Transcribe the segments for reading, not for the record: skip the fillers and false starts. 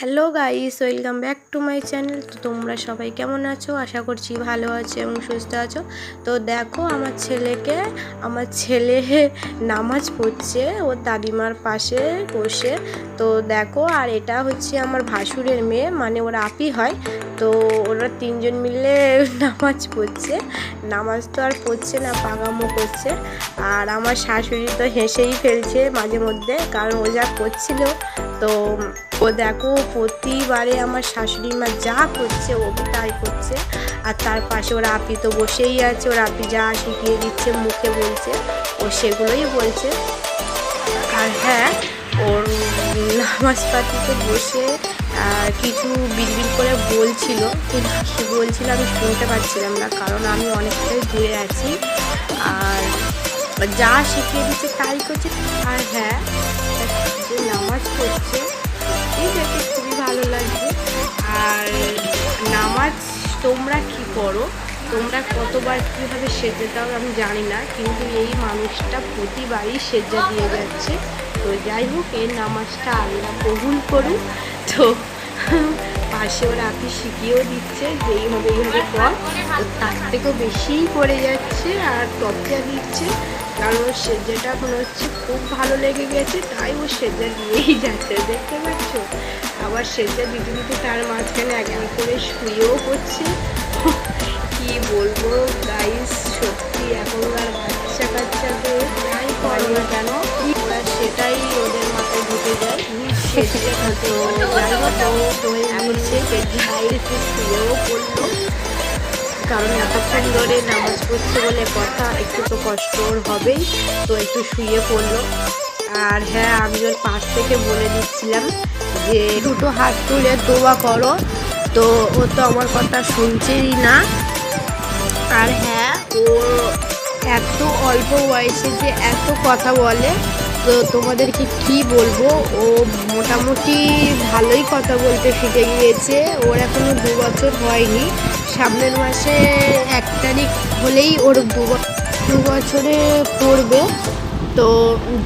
Hello guys, welcome back to my channel. তো তোমরা সবাই কেমন আছো? আশা করছি ভালো আছো এবং সুস্থ আছো। তো দেখো আমার ছেলে নামাজ পড়ছে ওর দাদিমার পাশে বসে। তো দেখো, আর এটা হচ্ছে আমার ভাসুরের মেয়ে, মানে ওর আপি হয়। তো ওরা তিনজন মিলে নামাজ পড়ছে। নামাজ তো আর পড়ছে না, পাগামো করছে। আর আমার শাশুড়ি তো হেসেই ফেলছে মাঝে মধ্যে, কারণ ও যা করছিল। তো ও দেখো, প্রতিবারে আমার শাশুড়ি মা যা করছে ও তাই করছে। আর তার পাশে ওর আপি তো বসেই আছে, ওর আপি যা শিখিয়ে দিচ্ছে মুখে বলছে, ও সেগুলোই বলছে। আর হ্যাঁ, ওর নামাজ পাতিতে বসে কিছু বিড়বিড় করে বলছিল, কিন্তু কী বলছিল আমি শুনতে পাচ্ছিলাম না, কারণ আমি অনেকটাই দূরে আছি। আর যা শিখিয়ে দিচ্ছে তাই করছে। আর হ্যাঁ, যে নামাজ পড়ছে এই দেখে খুবই ভালো লাগছে। আর নামাজ তোমরা কি করো, তোমরা কতবার কীভাবে সেজে দাও আমি জানি না, কিন্তু এই মানুষটা প্রতিবারই সেজা দিয়ে যাচ্ছে। তো যাই হোক, এই নামাজটা আল্লাহ কবুল করুন। তো পাশে ওর আপনি শিখিয়েও দিচ্ছে যে এইভাবে কর, তার থেকেও বেশিই করে যাচ্ছে আর টপকা দিচ্ছে, কারণ ওর সেজাটা এখন হচ্ছে খুব ভালো লেগে গেছে, তাই ও সেজা দিয়েই যাচ্ছে, দেখতে পাচ্ছ। আবার সেজা দিতে দিতে তার মাঝখানে একজন করে শুয়েও করছে। কি বলবো গাইস, সত্যি এখনকার বাচ্চা কাচ্চাদের যাই করে না কেন ওরা সেটাই ওদের মাথায় ঢুকে যায়। সেজে হয়তো শুয়েও পড়লো, কারণ এতক্ষণ ধরে নামাজ পড়ছে বলে কথা, একটু তো কষ্ট ওর হবেই, তো একটু শুয়ে পড়লো। আর হ্যাঁ, আমি ওর পাশ থেকে বলে দিচ্ছিলাম যে দুটো হাত তুলে দোয়া করো, তো ও তো আমার কথা শুনছেই না। আর হ্যাঁ, ও এত অল্প বয়সে যে এত কথা বলে, তো তোমাদেরকে কি বলবো, ও মোটামুটি ভালোই কথা বলতে শিখে গিয়েছে। ওর এখনো 2 বছর হয়নি, সামনের মাসে 1 তারিখ হলেই ওর 2 বছরে পড়বে। তো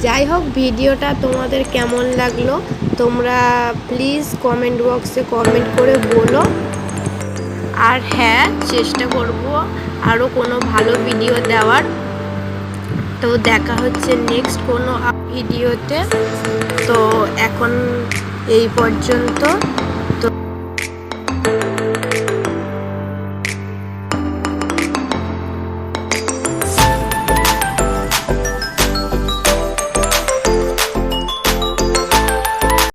যাই হোক, ভিডিওটা তোমাদের কেমন লাগলো তোমরা প্লিজ কমেন্ট বক্সে কমেন্ট করে বলো। আর হ্যাঁ, চেষ্টা করব আরও কোনো ভালো ভিডিও দেওয়ার। তো দেখা হচ্ছে নেক্সট কোনো ভিডিওতে। তো এখন এই পর্যন্ত।